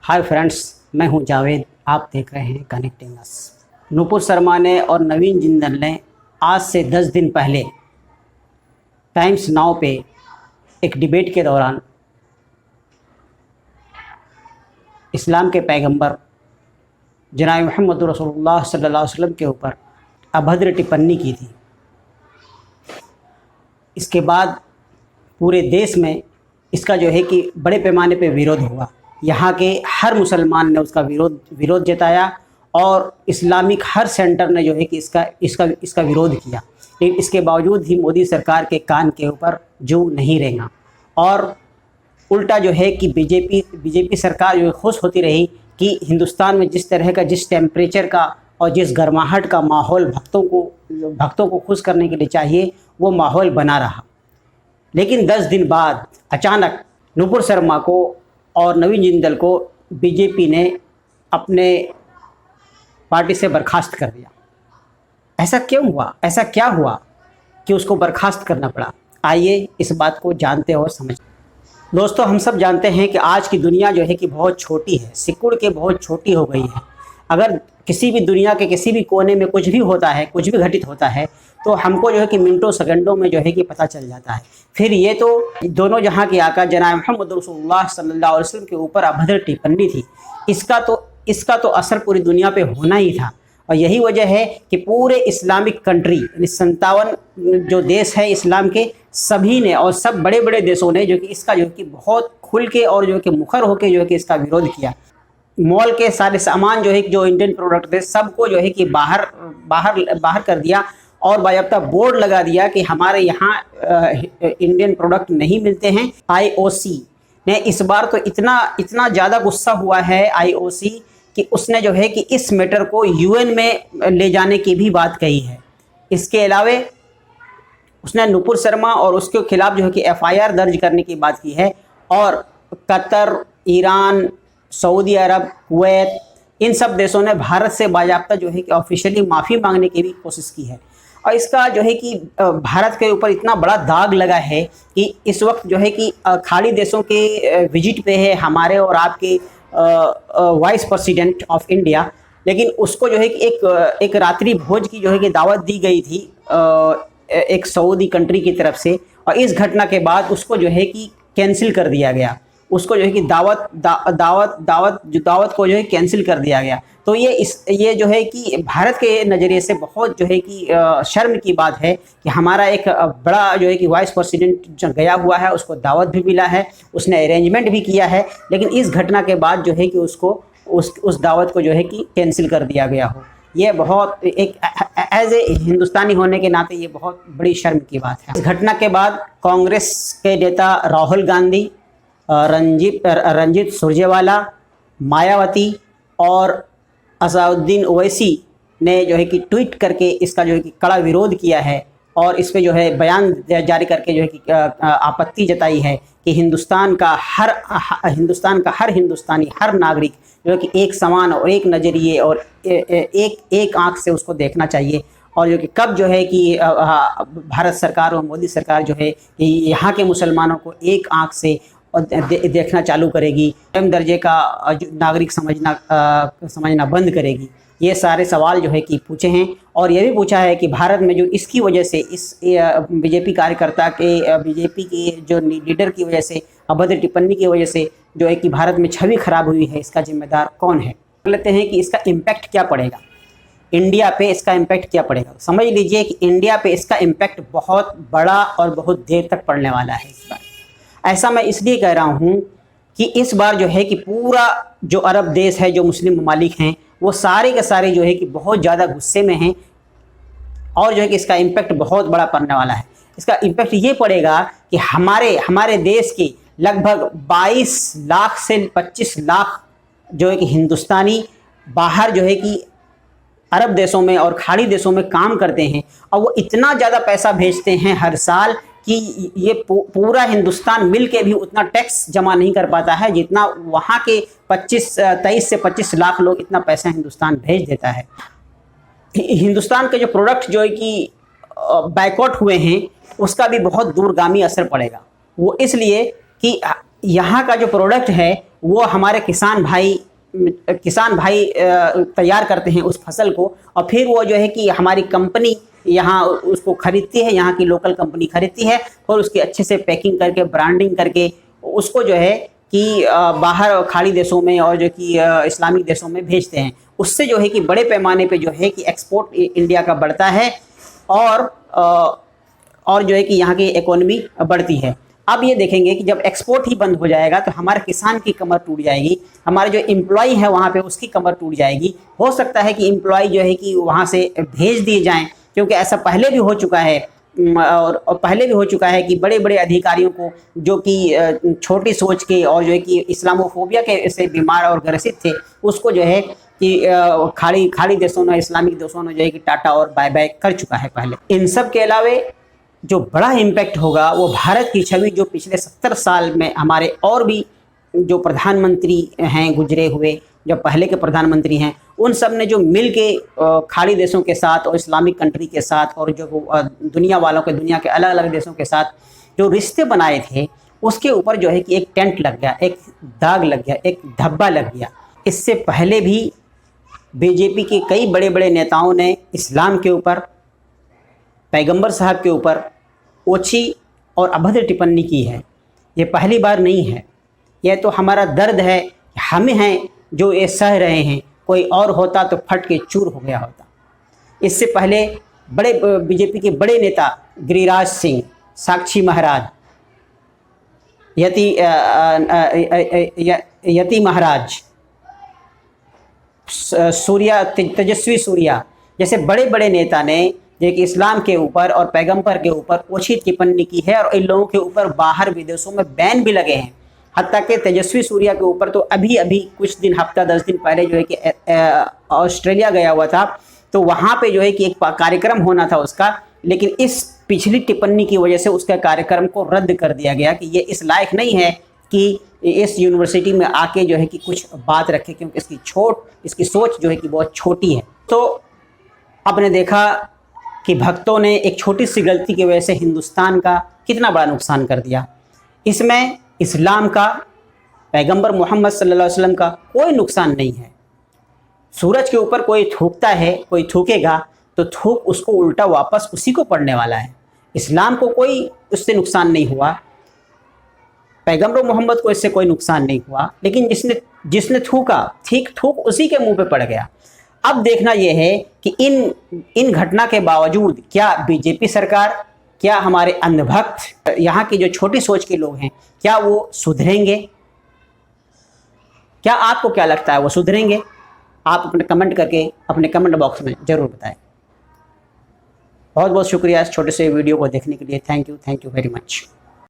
Hi friends, मैं हूं जावेद। आप देख रहे हैं कनेक्टिंग अस। नुपुर शर्मा ने और नवीन जिंदल ने आज से 10 दिन पहले टाइम्स नाउ पे एक डिबेट के दौरान इस्लाम के पैगंबर जनाब मोहम्मद रसूलुल्लाह सल्लल्लाहु अलैहि वसल्लम के ऊपर अभद्र टिप्पणी की थी। इसके बाद पूरे देश में इसका जो है कि बड़े पैमाने पे विरोध हुआ। यहाँ के हर मुसलमान ने उसका विरोध जताया और इस्लामिक हर सेंटर ने जो है कि इसका विरोध किया। लेकिन इसके बावजूद भी मोदी सरकार के कान के ऊपर जू नहीं रेंगा और उल्टा जो है कि बीजेपी सरकार जो खुश होती रही कि हिंदुस्तान में जिस तरह का, जिस टेम्परेचर का और जिस गर्माहट का माहौल भक्तों को खुश करने के लिए चाहिए, वो माहौल बना रहा। लेकिन 10 दिन बाद अचानक नुपुर शर्मा को और नवीन जिंदल को बीजेपी ने अपने पार्टी से बर्खास्त कर दिया। ऐसा क्यों हुआ? ऐसा क्या हुआ कि उसको बर्खास्त करना पड़ा? आइए इस बात को जानते और समझते। दोस्तों, हम सब जानते हैं कि आज की दुनिया जो है कि बहुत छोटी है, सिकुड़ के बहुत छोटी हो गई है। अगर किसी भी दुनिया के किसी भी कोने में कुछ भी होता है, कुछ भी घटित होता है, तो हमको जो है कि मिनटों सेकंडों में जो है कि पता चल जाता है। फिर ये तो दोनों जहां के आका जनाब मोहम्मद रसूलुल्लाह सल्लल्लाहु अलैहि वसल्लम के ऊपर अभद्र टिप्पणी थी। इसका तो असर पूरी दुनिया पे होना ही था। और यही वजह है कि पूरे इस्लामिक कंट्री, 57 जो देश है इस्लाम के, सभी ने और सब बड़े बड़े देशों ने जो कि इसका जो कि बहुत खुल के और जो कि मुखर होकर जो है कि इसका विरोध किया। मॉल के सारे सामान जो है जो इंडियन प्रोडक्ट थे, सबको जो है कि बाहर कर दिया और बाकायदा बोर्ड लगा दिया कि हमारे यहाँ इंडियन प्रोडक्ट नहीं मिलते हैं। IOC ने इस बार तो इतना ज़्यादा गुस्सा हुआ है IOC कि उसने जो है कि इस मैटर को UN में ले जाने की भी बात कही है। इसके अलावे उसने नुपुर शर्मा और उसके खिलाफ जो है कि FIR दर्ज करने की बात की है और कतर, ईरान, सऊदी अरब, कुवैत, इन सब देशों ने भारत से बाकायदा जो है कि ऑफिशियली माफ़ी मांगने की भी कोशिश की है। और इसका जो है कि भारत के ऊपर इतना बड़ा दाग लगा है कि इस वक्त जो है कि खाड़ी देशों के विजिट पे है हमारे और आपके वाइस प्रेसिडेंट ऑफ इंडिया। लेकिन उसको जो है कि एक रात्रि भोज की जो है कि दावत दी गई थी एक सऊदी कंट्री की तरफ से, और इस घटना के बाद उसको जो है कि कैंसिल कर दिया गया। उसको जो है कि दावत को जो है कैंसिल कर दिया गया। तो ये जो है कि भारत के नज़रिए से बहुत जो है कि शर्म की बात है कि हमारा एक बड़ा जो है कि वाइस प्रेसिडेंट जो गया हुआ है, उसको दावत भी मिला है, उसने अरेंजमेंट भी किया है, लेकिन इस घटना के बाद जो है कि उसको उस दावत को जो है कि कैंसिल कर दिया गया हो। ये बहुत एक एज ए हिंदुस्तानी होने के नाते ये बहुत बड़ी शर्म की बात है। इस घटना के बाद कांग्रेस के नेता राहुल गांधी, रंजीत सुरजेवाला, मायावती और असादुद्दीन ओवैसी ने जो है कि ट्वीट करके इसका जो है कि कड़ा विरोध किया है और इस पे जो है बयान जारी करके जो है कि आपत्ति जताई है कि हिंदुस्तान का हर हिंदुस्तानी, हर नागरिक जो है कि एक समान और एक नज़रिए और एक आंख से उसको देखना चाहिए। और जो कि कब जो है कि भारत सरकार और मोदी सरकार जो है कि यहाँ के मुसलमानों को एक आंख से देखना चालू करेगी, एम दर्जे का नागरिक समझना बंद करेगी। ये सारे सवाल जो है कि पूछे हैं और ये भी पूछा है कि भारत में जो इसकी वजह से इस बीजेपी कार्यकर्ता के, बीजेपी के जो लीडर की वजह से, अभद्र टिप्पणी की वजह से जो है कि भारत में छवि खराब हुई है, इसका जिम्मेदार कौन है? लेते हैं कि इसका इम्पैक्ट क्या पड़ेगा इंडिया पे। इसका इम्पैक्ट क्या पड़ेगा? समझ लीजिए कि इंडिया पे इसका इम्पैक्ट बहुत बड़ा और बहुत देर तक पड़ने वाला है इस बार। ऐसा मैं इसलिए कह रहा हूँ कि इस बार जो है कि पूरा जो अरब देश है, जो मुस्लिम ममालिक हैं, वो सारे के सारे जो है कि बहुत ज़्यादा गुस्से में हैं और जो है कि इसका इम्पैक्ट बहुत बड़ा पड़ने वाला है। इसका इम्पैक्ट ये पड़ेगा कि हमारे देश के लगभग 22 लाख से 25 लाख जो है कि हिंदुस्तानी बाहर जो है कि अरब देशों में और खाड़ी देशों में काम करते हैं और वो इतना ज़्यादा पैसा भेजते हैं हर साल कि ये पूरा हिंदुस्तान मिल के भी उतना टैक्स जमा नहीं कर पाता है जितना वहाँ के 23 से 25 लाख लोग इतना पैसा हिंदुस्तान भेज देता है। हिंदुस्तान के जो प्रोडक्ट जो है कि बैकआउट हुए हैं उसका भी बहुत दूरगामी असर पड़ेगा। वो इसलिए कि यहाँ का जो प्रोडक्ट है वो हमारे किसान भाई तैयार करते हैं उस फसल को, और फिर वो जो है कि हमारी कंपनी यहाँ उसको खरीदती है, यहाँ की लोकल कंपनी खरीदती है और उसकी अच्छे से पैकिंग करके ब्रांडिंग करके उसको जो है कि बाहर खाड़ी देशों में और जो कि इस्लामिक देशों में भेजते हैं। उससे जो है कि बड़े पैमाने पे जो है कि एक्सपोर्ट इंडिया का बढ़ता है और जो है कि यहाँ की इकोनॉमी बढ़ती है। अब ये देखेंगे कि जब एक्सपोर्ट ही बंद हो जाएगा तो हमारे किसान की कमर टूट जाएगी, हमारे जो एम्प्लॉय है वहाँ पे उसकी कमर टूट जाएगी। हो सकता है कि एम्प्लॉय जो है कि वहाँ से भेज दिए जाएं, क्योंकि ऐसा पहले भी हो चुका है और पहले भी हो चुका है कि बड़े बड़े अधिकारियों को जो कि छोटी सोच के और जो है कि इस्लामोफोबिया के से बीमार और ग्रसित थे, उसको जो है कि खाड़ी देशों ने, इस्लामिक देशों ने जो है कि टाटा और बाय बाय कर चुका है पहले। इन सब के अलावा जो बड़ा इम्पैक्ट होगा वो भारत की छवि, जो पिछले 70 साल में हमारे और भी जो प्रधानमंत्री हैं गुजरे हुए, जो पहले के प्रधानमंत्री हैं, उन सब ने जो मिल के खाड़ी देशों के साथ और इस्लामिक कंट्री के साथ और जो दुनिया वालों के, दुनिया के अलग अलग देशों के साथ जो रिश्ते बनाए थे, उसके ऊपर जो है कि एक टेंट लग गया, एक दाग लग गया, एक धब्बा लग गया। इससे पहले भी बीजेपी के कई बड़े बड़े नेताओं ने इस्लाम के ऊपर, पैगंबर साहब के ऊपर ओछी और अभद्र टिप्पणी की है। ये पहली बार नहीं है, यह तो हमारा दर्द है, हम हैं जो ये सह रहे हैं। कोई और होता तो फट के चूर हो गया होता। इससे पहले बड़े बीजेपी के बड़े नेता गिरिराज सिंह, साक्षी महाराज, यति महाराज, सूर्या, तेजस्वी सूर्या जैसे बड़े बड़े नेता ने जो कि इस्लाम के ऊपर और पैगंबर के ऊपर ओछी टिप्पणी की है, और इन लोगों के ऊपर बाहर विदेशों में बैन भी लगे हैं। हत्ता कि तेजस्वी सूर्या के ऊपर तो अभी कुछ दिन, हफ्ता 10 दिन पहले जो है कि ऑस्ट्रेलिया गया हुआ था, तो वहाँ पे जो है कि एक कार्यक्रम होना था उसका, लेकिन इस पिछली टिप्पणी की वजह से उसके कार्यक्रम को रद्द कर दिया गया कि ये इस लायक नहीं है कि इस यूनिवर्सिटी में आके जो है कि कुछ बात रखे, क्योंकि इसकी सोच जो है कि बहुत छोटी है। तो आपने देखा कि भक्तों ने एक छोटी सी गलती की वजह से हिंदुस्तान का कितना बड़ा नुकसान कर दिया। इसमें इस्लाम का, पैगंबर मोहम्मद सल्लल्लाहु अलैहि वसल्लम का कोई नुकसान नहीं है। सूरज के ऊपर कोई थूकता है, कोई थूकेगा तो थूक उसको उल्टा वापस उसी को पड़ने वाला है। इस्लाम को कोई उससे नुकसान नहीं हुआ, पैगंबर मोहम्मद को इससे कोई नुकसान नहीं हुआ, लेकिन जिसने थूका, ठीक थूक उसी के मुंह पे पड़ गया। अब देखना यह है कि इन घटना के बावजूद क्या बीजेपी सरकार, क्या हमारे अंधभक्त, यहाँ की जो छोटी सोच के लोग हैं, क्या वो सुधरेंगे? क्या आपको क्या लगता है, वो सुधरेंगे? आप अपने कमेंट करके अपने कमेंट बॉक्स में ज़रूर बताएं। बहुत बहुत शुक्रिया इस छोटे से वीडियो को देखने के लिए। Thank you very much.